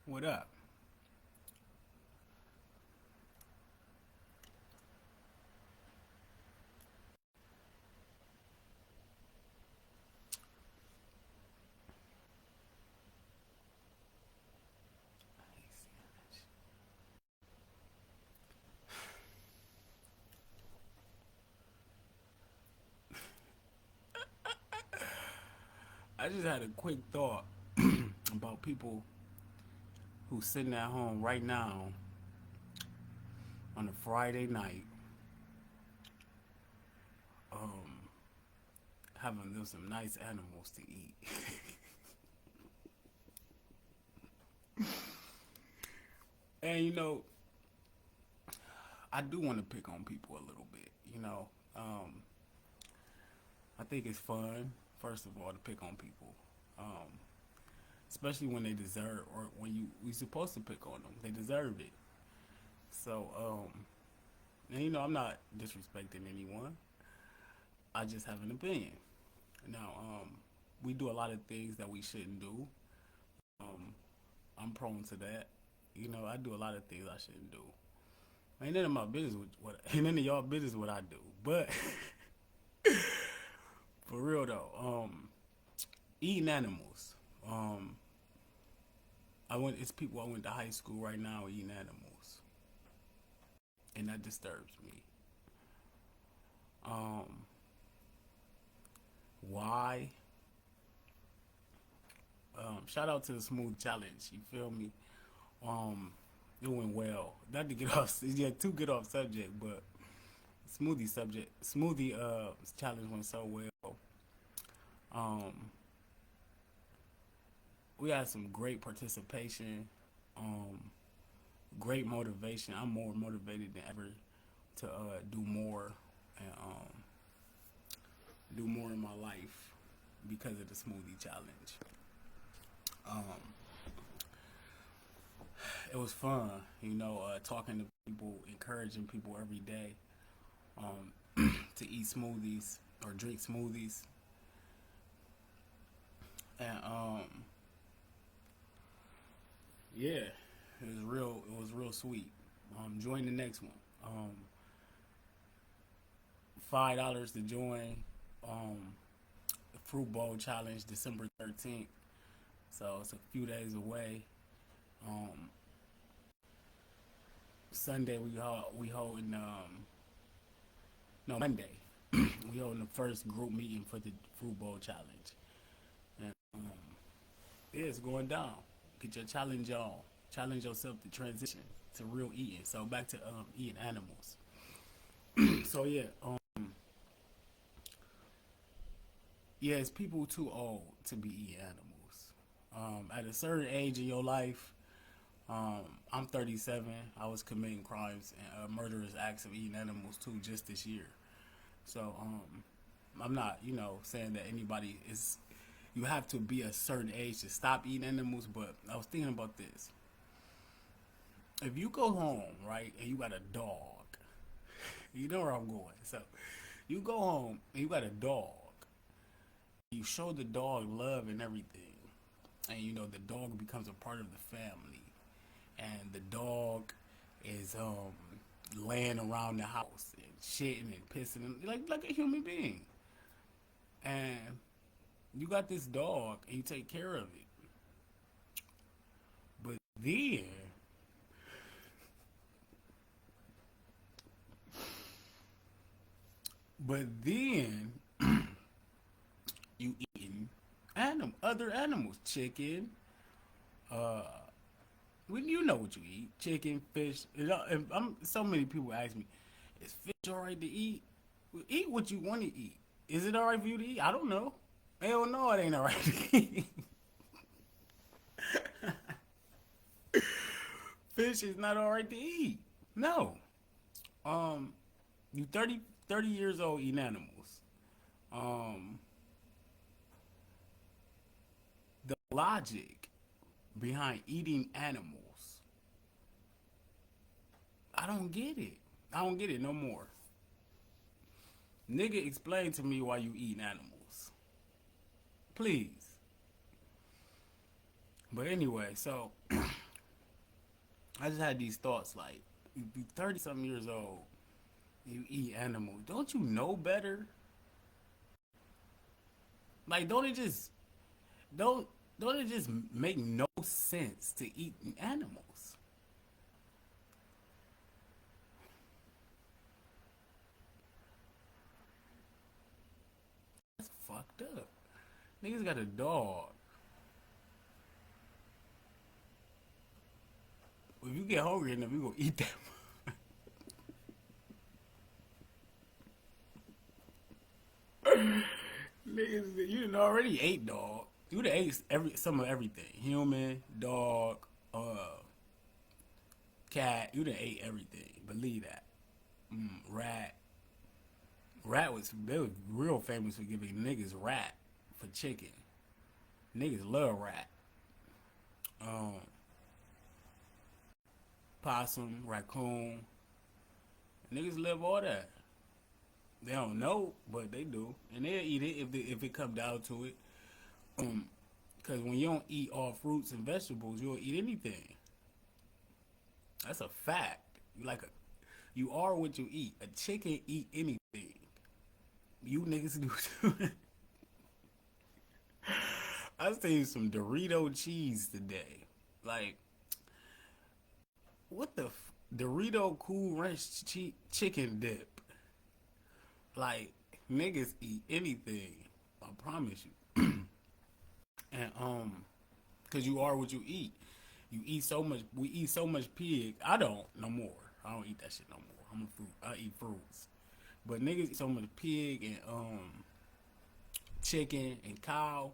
What up? I just had a quick thought about people who sitting at home right now on a Friday night, um, having them some nice animals to eat. And I do want to pick on people a little bit. I think it's fun, first of all, to pick on people, um, especially when they deserve, or when we supposed to pick on them. They deserve it. So, and I'm not disrespecting anyone. I just have an opinion. Now, we do a lot of things that we shouldn't do. Um, I'm prone to that. I do a lot of things I shouldn't do. Ain't none of my business ain't none of y'all business what I do. But for real though, eating animals. Um, it's people I went to high school right now eating animals, and that disturbs me. Um, why? Shout out to the Smooth Challenge. You feel me? Um, doing well. Not to get off, yeah, to get off subject, but smoothie challenge went so well. Um, we had some great participation, um, great motivation. I'm more motivated than ever to do more and do more in my life because of the smoothie challenge. Um, it was fun, talking to people, encouraging people every day to eat smoothies or drink smoothies, and yeah, it was real. It was real sweet. Join the next one. $5 to join. Um, the Fruit Bowl Challenge, December 13th. So it's a few days away. Um, Sunday we holding no Monday we holding the first group meeting for the Fruit Bowl Challenge, and yeah, it's going down. Get your challenge on. Challenge yourself to transition to real eating. So back to eating animals. So yeah, it's people too old to be eating animals. At a certain age in your life, I'm 37. I was committing crimes and murderous acts of eating animals too just this year. So I'm not, saying that anybody is. You have to be a certain age to stop eating animals, but I was thinking about this. If you go home, right, and you got a dog, you know where I'm going. So you go home and you got a dog. You show the dog love and everything, and the dog becomes a part of the family, and the dog is laying around the house and shitting and pissing like a human being, and you got this dog and you take care of it, but then you eating other animals, chicken. Uh, when you know what you eat, chicken, fish. So many people ask me, "Is fish alright to eat?" Well, eat what you want to eat. Is it alright for you to eat? I don't know. Hell no, it ain't alright to eat. Fish is not alright to eat. No. Um, you 30 years old eating animals. Um, the logic behind eating animals, I don't get it. I don't get it no more. Nigga, explain to me why you eating animals. Please. But anyway, so I just had these thoughts like, you be 30 something years old, you eat animals. Don't you know better? Like, don't don't it just make no sense to eat animals? That's fucked up. Niggas got a dog. If you get hungry enough, you gonna eat that. Niggas, you done already ate dog. You done ate some of everything. Human, dog, cat. You done ate everything. Believe that. Rat. They was real famous for giving niggas rat for chicken. Niggas love rat. Um, Possum, raccoon. Niggas love all that. They don't know, but they do, and they'll eat it if it come down to it. Because when you don't eat all fruits and vegetables, you'll eat anything. That's a fact. You are what you eat. A chicken eat anything. You niggas do too. I saved some Dorito cheese today. Like, what the Dorito Cool Ranch chicken dip? Like, niggas eat anything. I promise you. And cause you are what you eat. You eat so much. We eat so much pig. I don't no more. I don't eat that shit no more. I'm a fruit. I eat fruits. But niggas eat so much pig and chicken and cow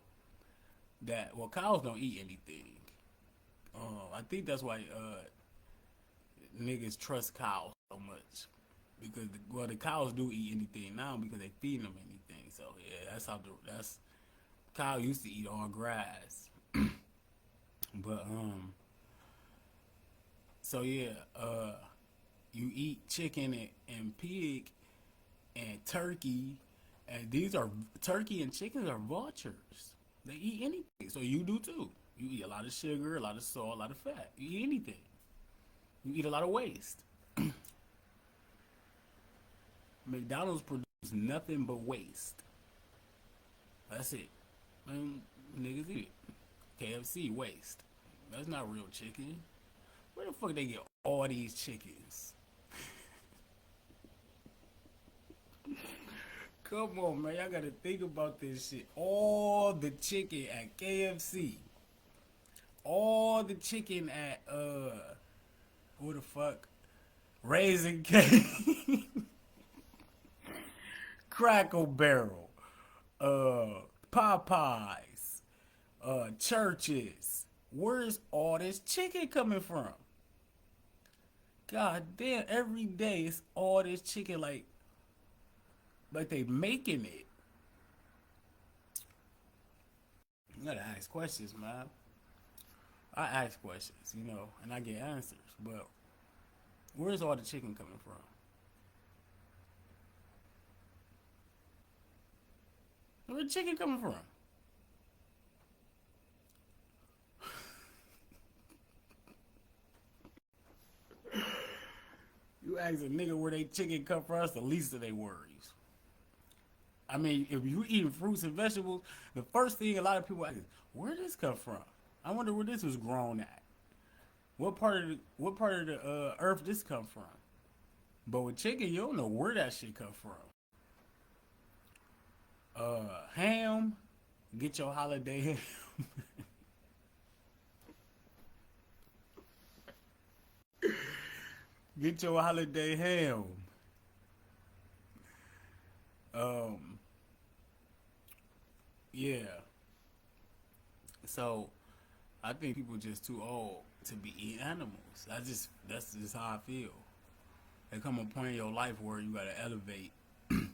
that cows don't eat anything. I think that's why niggas trust cows so much because the cows do eat anything now because they feed them anything. So yeah, that's cow used to eat all grass, but so yeah, you eat chicken and pig and turkey, and these are turkey and chickens are vultures. They eat anything, so you do too. You eat a lot of sugar, a lot of salt, a lot of fat. You eat anything. You eat a lot of waste. McDonald's produces nothing but waste. That's it. Man, niggas eat it. KFC waste. That's not real chicken. Where the fuck they get all these chickens? Come on, man. Y'all gotta think about this shit. All the chicken at KFC. All the chicken at who the fuck? Raising Cane. Crackle Barrel. Popeyes. Churches. Where's all this chicken coming from? God damn, every day it's all this chicken like they making it. You gotta ask questions, man. I ask questions, and I get answers. But where's all the chicken coming from? Where's the chicken coming from? You ask a nigga where they chicken come from, that's the least of their worries. I mean, if you eating fruits and vegetables, the first thing a lot of people ask is, where did this come from? I wonder where this was grown at. What part of the earth this come from? But with chicken, you don't know where that shit come from. Ham, get your holiday ham. Get your holiday ham. Um, yeah. So I think people just too old to be eating animals. That's just how I feel. There come a point in your life where you gotta elevate and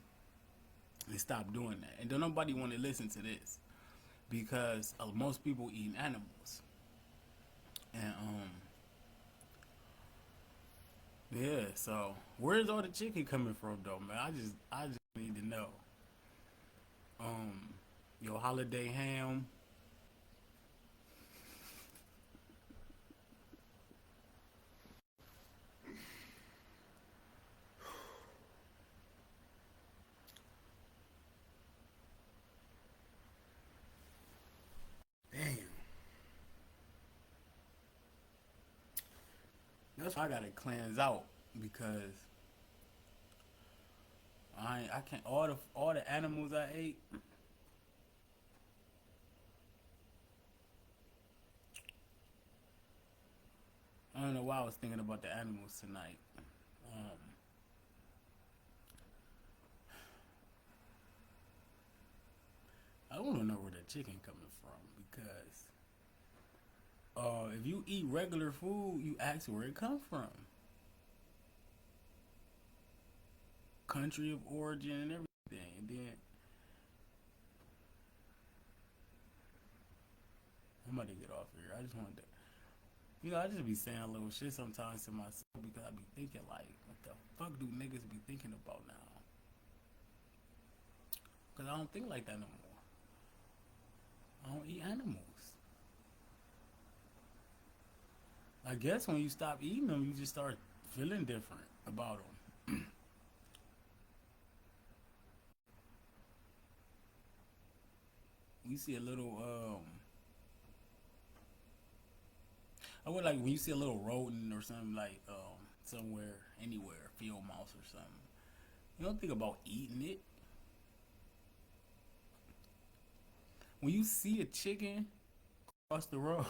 stop doing that. And don't nobody want to listen to this because most people eating animals. And yeah. So where's all the chicken coming from though, man? I just need to know. Um, your holiday ham. That's why I gotta cleanse out because I can't all the animals I ate. I don't know why I was thinking about the animals tonight. Um, I want to know where the chicken coming from because if you eat regular food, you ask where it come from, country of origin and everything. And then I'm about to get off here. I just wanted to, I just be saying a little shit sometimes to myself because I be thinking like, what the fuck do niggas be thinking about now? Because I don't think like that no more. I don't eat animals. I guess when you stop eating them, you just start feeling different about them. You see a little, I would like when you see a little rodent or something like somewhere, anywhere, field mouse or something. You don't think about eating it. When you see a chicken across the road,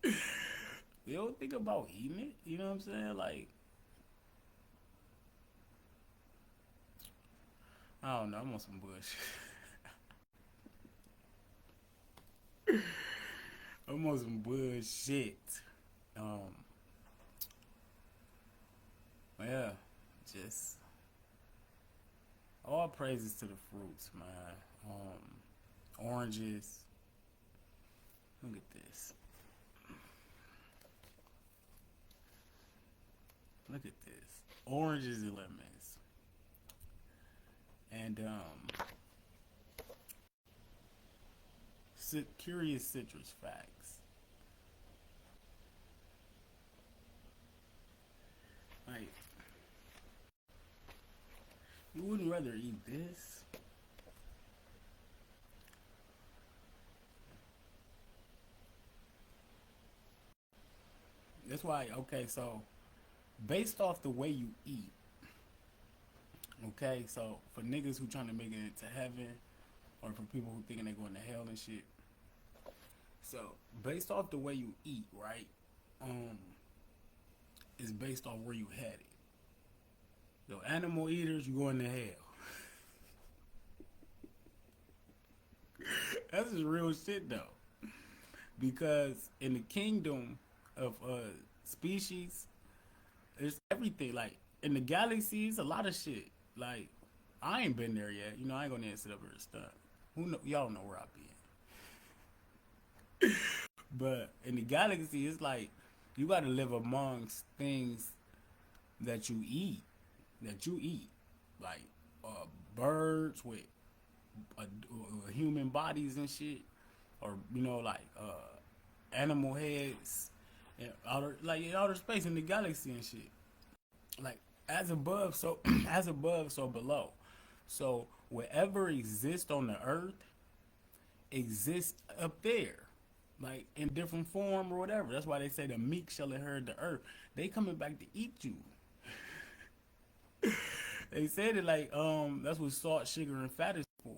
you don't think about eating it. You know what I'm saying? Like, I don't know. I'm on some bush. I'm on some bullshit. Um, yeah, just all praises to the fruits, man. Oranges. Look at this. Look at this. Oranges and lemons. And curious citrus facts. Like, you wouldn't rather eat this? That's why, okay, so based off the way you eat, okay, so for niggas who trying to make it into heaven, or for people who thinking they going to hell and shit, so based off the way you eat, right, um, is based on where you had it. So animal eaters, you going to hell. That's just real shit though, because in the kingdom of species, there's everything. Like in the galaxies, a lot of shit. Like I ain't been there yet. I ain't gonna sit up here and stuff. Who know? Y'all know where I been. But in the galaxy, it's like you got to live amongst things that you eat, that you eat, like birds with human bodies and shit, or like animal heads, and outer like in outer space in the galaxy and shit. Like as above, so as above, so below. So whatever exists on the earth exists up there, like in different form or whatever. That's why they say the meek shall inherit the earth. They coming back to eat you. They said it like that's what salt, sugar, and fat is for,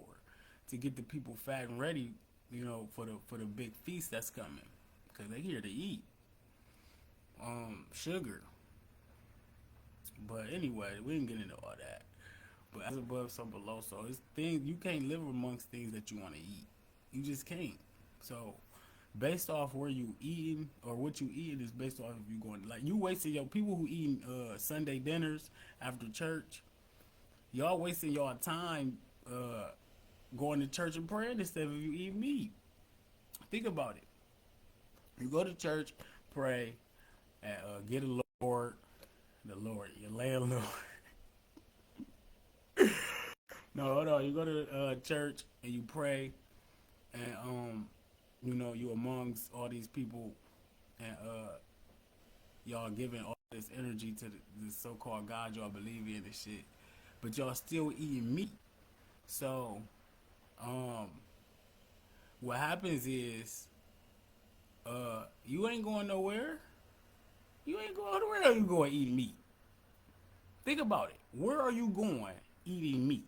to get the people fat and ready, for the big feast that's coming, because they here to eat sugar. But anyway, we didn't get into all that. But as above, so below. So it's things you can't live amongst things that you want to eat. You just can't. So based off where you eating or what you eating is based off if you going like you wasting your people who eating Sunday dinners after church. Y'all wasting y'all time going to church and praying instead of you eat meat. Think about it. You go to church, pray, and get a Lord, the Lord, your landlord. No, hold on. You go to church and you pray, and you amongst all these people, and y'all giving all this energy to the so-called God y'all believe in and shit, but y'all still eating meat. So, um, what happens is, you ain't going nowhere. You ain't going. Where are you going eating meat? Think about it. Where are you going eating meat?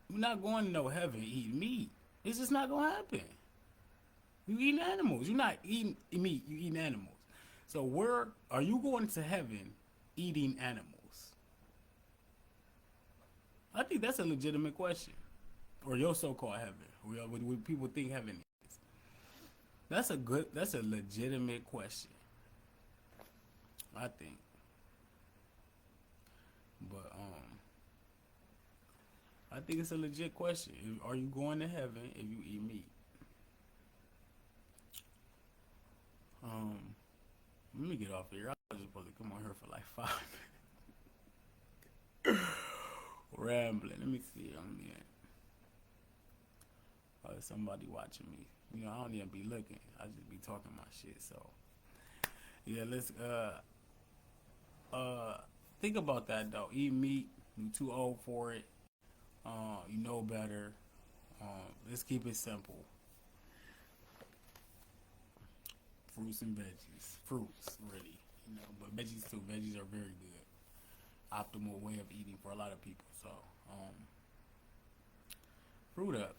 You're not going to no heaven eating meat. It's just not gonna happen. You eating animals. You're not eating meat. You eating animals. So where are you going to heaven eating animals? I think that's a legitimate question. Or your so-called heaven. What people think heaven is. That's a legitimate question. I think. But I think it's a legit question. Are you going to heaven if you eat meat? Um, Let me get off here. I was supposed to come on here for like 5 minutes. Rambling. Let me see. Somebody watching me. You know, I don't even be looking. I just be talking my shit. So yeah, let's think about that though. Eat meat. You too old for it. You know better. Let's keep it simple. Fruits and veggies. Fruits, really. You know, but veggies too. Veggies are very good. Optimal way of eating for a lot of people. So, fruit up.